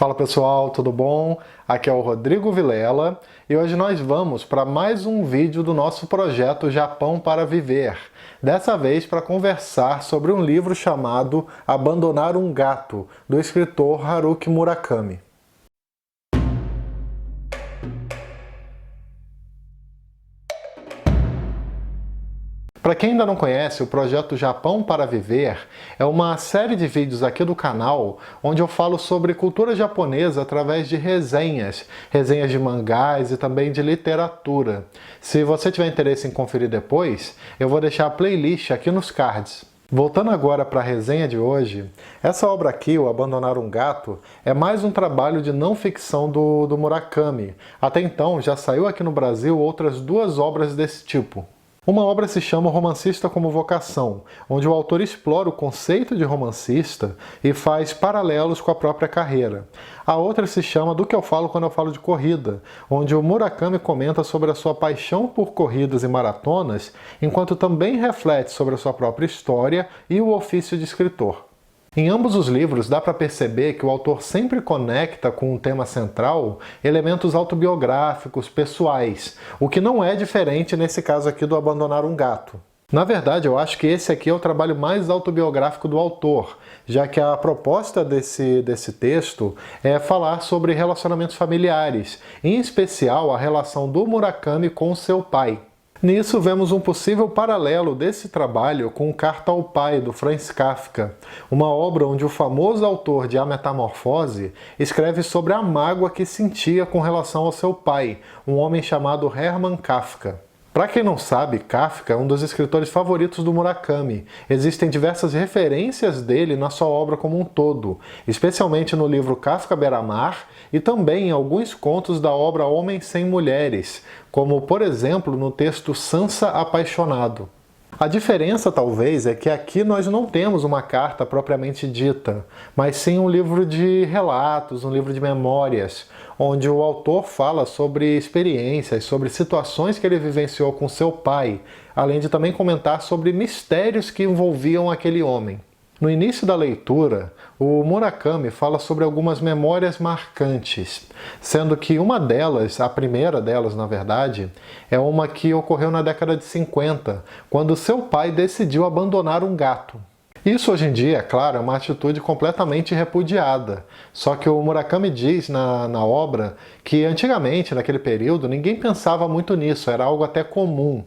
Fala pessoal, tudo bom? Aqui é o Rodrigo Vilela e hoje nós vamos para mais um vídeo do nosso projeto Japão para Viver. Dessa vez para conversar sobre um livro chamado Abandonar um Gato, do escritor Haruki Murakami. Para quem ainda não conhece, o projeto Japão para Viver é uma série de vídeos aqui do canal onde eu falo sobre cultura japonesa através de resenhas de mangás e também de literatura. Se você tiver interesse em conferir depois, eu vou deixar a playlist aqui nos cards. Voltando agora para a resenha de hoje, essa obra aqui, o Abandonar um Gato, é mais um trabalho de não ficção do Murakami. Até então já saiu aqui no Brasil outras duas obras desse tipo. Uma obra se chama O Romancista como Vocação, onde o autor explora o conceito de romancista e faz paralelos com a própria carreira. A outra se chama Do que eu falo quando eu falo de corrida, onde o Murakami comenta sobre a sua paixão por corridas e maratonas, enquanto também reflete sobre a sua própria história e o ofício de escritor. Em ambos os livros dá para perceber que o autor sempre conecta com o tema central elementos autobiográficos, pessoais, o que não é diferente nesse caso aqui do Abandonar um Gato. Na verdade, eu acho que esse aqui é o trabalho mais autobiográfico do autor, já que a proposta desse texto é falar sobre relacionamentos familiares, em especial a relação do Murakami com seu pai. Nisso vemos um possível paralelo desse trabalho com Carta ao Pai, do Franz Kafka, uma obra onde o famoso autor de A Metamorfose escreve sobre a mágoa que sentia com relação ao seu pai, um homem chamado Hermann Kafka. Para quem não sabe, Kafka é um dos escritores favoritos do Murakami. Existem diversas referências dele na sua obra como um todo, especialmente no livro Kafka Beira-Mar e também em alguns contos da obra Homens Sem Mulheres, como, por exemplo, no texto Sansa Apaixonado. A diferença, talvez, é que aqui nós não temos uma carta propriamente dita, mas sim um livro de relatos, um livro de memórias, onde o autor fala sobre experiências, sobre situações que ele vivenciou com seu pai, além de também comentar sobre mistérios que envolviam aquele homem. No início da leitura, o Murakami fala sobre algumas memórias marcantes, sendo que uma delas, a primeira delas na verdade, é uma que ocorreu na década de 50, quando seu pai decidiu abandonar um gato. Isso hoje em dia, é claro, é uma atitude completamente repudiada, só que o Murakami diz na obra que antigamente, naquele período, ninguém pensava muito nisso, era algo até comum.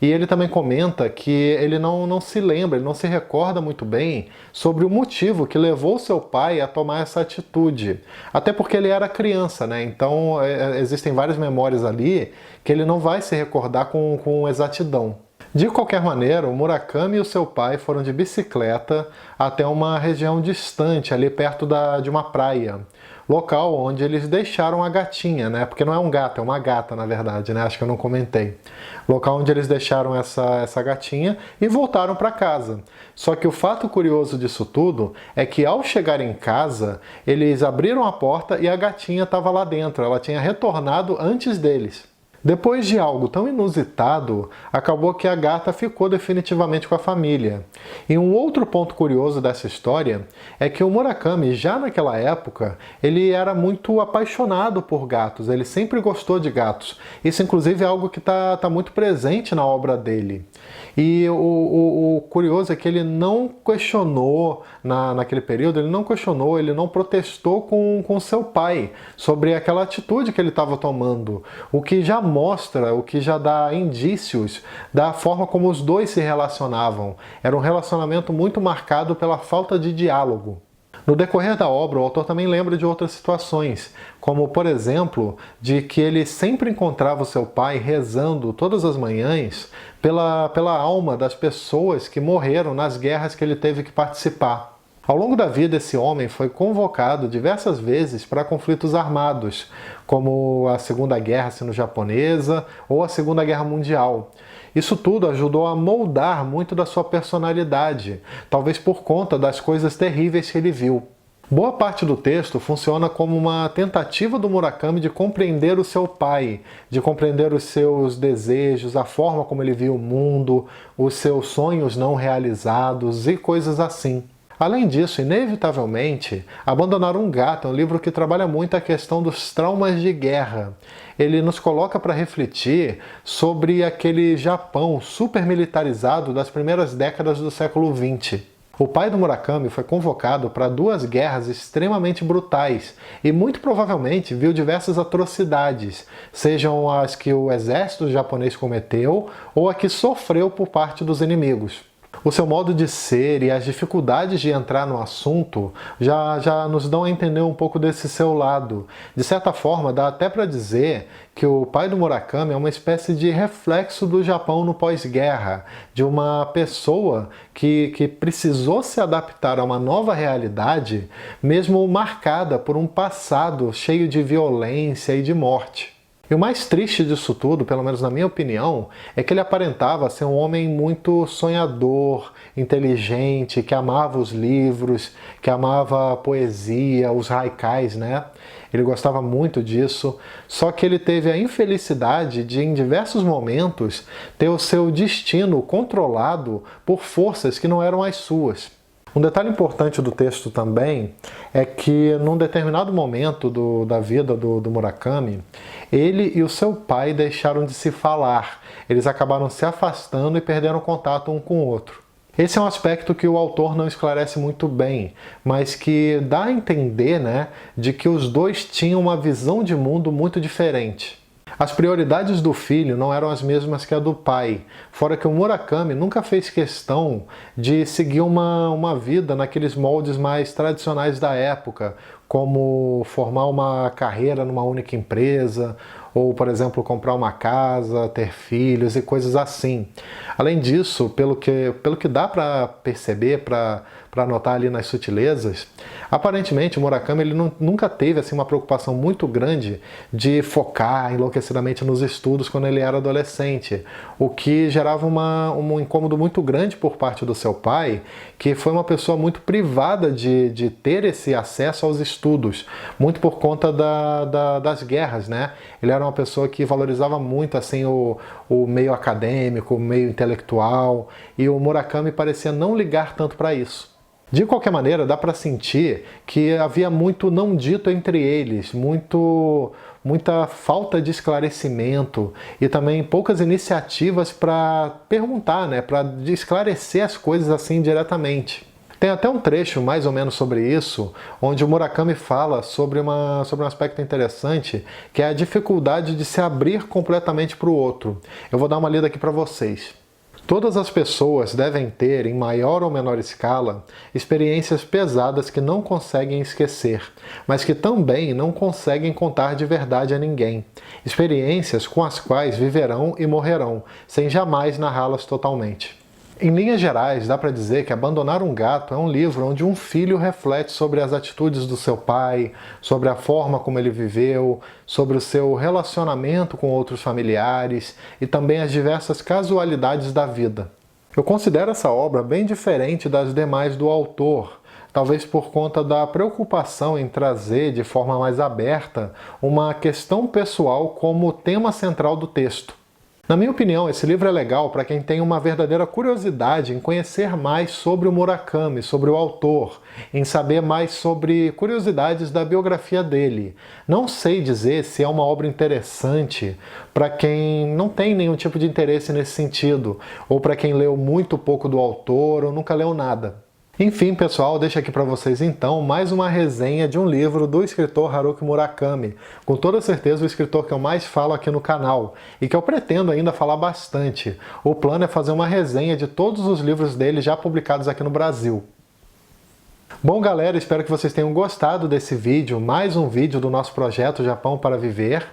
E ele também comenta que ele não se lembra, ele não se recorda muito bem sobre o motivo que levou seu pai a tomar essa atitude. Até porque ele era criança, né? Então existem várias memórias ali que ele não vai se recordar com exatidão. De qualquer maneira, o Murakami e o seu pai foram de bicicleta até uma região distante, ali perto de uma praia. Local onde eles deixaram a gatinha, né? Porque não é um gato, é uma gata, na verdade, né? Acho que eu não comentei. Local onde eles deixaram essa gatinha e voltaram para casa. Só que o fato curioso disso tudo é que ao chegar em casa, eles abriram a porta e a gatinha estava lá dentro. Ela tinha retornado antes deles. Depois de algo tão inusitado, acabou que a gata ficou definitivamente com a família. E um outro ponto curioso dessa história é que o Murakami, já naquela época, ele era muito apaixonado por gatos, ele sempre gostou de gatos. Isso inclusive é algo que está muito presente na obra dele. E o curioso é que ele não questionou, naquele período, ele não protestou com seu pai sobre aquela atitude que ele estava tomando, o que já mostra, o que já dá indícios da forma como os dois se relacionavam. Era um relacionamento muito marcado pela falta de diálogo. No decorrer da obra, o autor também lembra de outras situações, como, por exemplo, de que ele sempre encontrava o seu pai rezando todas as manhãs pela alma das pessoas que morreram nas guerras que ele teve que participar. Ao longo da vida, esse homem foi convocado diversas vezes para conflitos armados, como a Segunda Guerra Sino-Japonesa ou a Segunda Guerra Mundial. Isso tudo ajudou a moldar muito da sua personalidade, talvez por conta das coisas terríveis que ele viu. Boa parte do texto funciona como uma tentativa do Murakami de compreender o seu pai, de compreender os seus desejos, a forma como ele via o mundo, os seus sonhos não realizados e coisas assim. Além disso, inevitavelmente, Abandonar um Gato é um livro que trabalha muito a questão dos traumas de guerra. Ele nos coloca para refletir sobre aquele Japão super militarizado das primeiras décadas do século XX. O pai do Murakami foi convocado para 2 guerras extremamente brutais e muito provavelmente viu diversas atrocidades, sejam as que o exército japonês cometeu ou a que sofreu por parte dos inimigos. O seu modo de ser e as dificuldades de entrar no assunto já nos dão a entender um pouco desse seu lado. De certa forma, dá até para dizer que o pai do Murakami é uma espécie de reflexo do Japão no pós-guerra, de uma pessoa que precisou se adaptar a uma nova realidade, mesmo marcada por um passado cheio de violência e de morte. E o mais triste disso tudo, pelo menos na minha opinião, é que ele aparentava ser um homem muito sonhador, inteligente, que amava os livros, que amava a poesia, os haikais, né? Ele gostava muito disso, só que ele teve a infelicidade de, em diversos momentos, ter o seu destino controlado por forças que não eram as suas. Um detalhe importante do texto também é que, num determinado momento da vida do Murakami, ele e o seu pai deixaram de se falar. Eles acabaram se afastando e perderam contato um com o outro. Esse é um aspecto que o autor não esclarece muito bem, mas que dá a entender, né, de que os dois tinham uma visão de mundo muito diferente. As prioridades do filho não eram as mesmas que a do pai, fora que o Murakami nunca fez questão de seguir uma vida naqueles moldes mais tradicionais da época, como formar uma carreira numa única empresa, ou, por exemplo, comprar uma casa, ter filhos e coisas assim. Além disso, pelo que dá para perceber, para notar ali nas sutilezas, aparentemente o Murakami ele nunca teve assim, uma preocupação muito grande de focar enlouquecidamente nos estudos quando ele era adolescente, o que gerava um incômodo muito grande por parte do seu pai, que foi uma pessoa muito privada de ter esse acesso aos estudos, muito por conta das guerras, né? Ele era uma pessoa que valorizava muito assim, o meio acadêmico, o meio intelectual, e o Murakami parecia não ligar tanto para isso. De qualquer maneira, dá para sentir que havia muito não dito entre eles, muita falta de esclarecimento e também poucas iniciativas para perguntar, né, para esclarecer as coisas assim diretamente. Tem até um trecho mais ou menos sobre isso, onde o Murakami fala sobre um aspecto interessante, que é a dificuldade de se abrir completamente para o outro. Eu vou dar uma lida aqui para vocês. Todas as pessoas devem ter, em maior ou menor escala, experiências pesadas que não conseguem esquecer, mas que também não conseguem contar de verdade a ninguém. Experiências com as quais viverão e morrerão, sem jamais narrá-las totalmente. Em linhas gerais, dá para dizer que Abandonar um Gato é um livro onde um filho reflete sobre as atitudes do seu pai, sobre a forma como ele viveu, sobre o seu relacionamento com outros familiares e também as diversas casualidades da vida. Eu considero essa obra bem diferente das demais do autor, talvez por conta da preocupação em trazer de forma mais aberta uma questão pessoal como tema central do texto. Na minha opinião, esse livro é legal para quem tem uma verdadeira curiosidade em conhecer mais sobre o Murakami, sobre o autor, em saber mais sobre curiosidades da biografia dele. Não sei dizer se é uma obra interessante para quem não tem nenhum tipo de interesse nesse sentido, ou para quem leu muito pouco do autor ou nunca leu nada. Enfim, pessoal, deixo aqui para vocês então mais uma resenha de um livro do escritor Haruki Murakami, com toda certeza o escritor que eu mais falo aqui no canal e que eu pretendo ainda falar bastante. O plano é fazer uma resenha de todos os livros dele já publicados aqui no Brasil. Bom, galera, espero que vocês tenham gostado desse vídeo, mais um vídeo do nosso projeto Japão para Viver.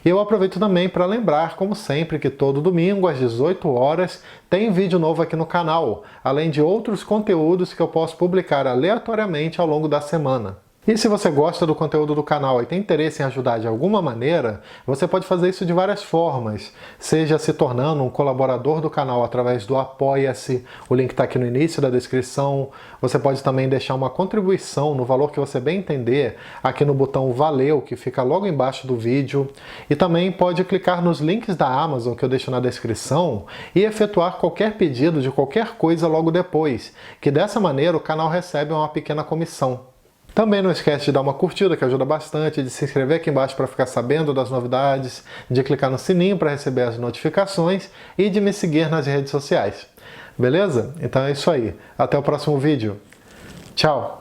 E eu aproveito também para lembrar, como sempre, que todo domingo às 18 horas tem vídeo novo aqui no canal, além de outros conteúdos que eu posso publicar aleatoriamente ao longo da semana. E se você gosta do conteúdo do canal e tem interesse em ajudar de alguma maneira, você pode fazer isso de várias formas, seja se tornando um colaborador do canal através do Apoia-se, o link está aqui no início da descrição. Você pode também deixar uma contribuição no valor que você bem entender, aqui no botão Valeu, que fica logo embaixo do vídeo. E também pode clicar nos links da Amazon que eu deixo na descrição e efetuar qualquer pedido de qualquer coisa logo depois, que dessa maneira o canal recebe uma pequena comissão. Também não esquece de dar uma curtida, que ajuda bastante, de se inscrever aqui embaixo para ficar sabendo das novidades, de clicar no sininho para receber as notificações e de me seguir nas redes sociais. Beleza? Então é isso aí. Até o próximo vídeo. Tchau!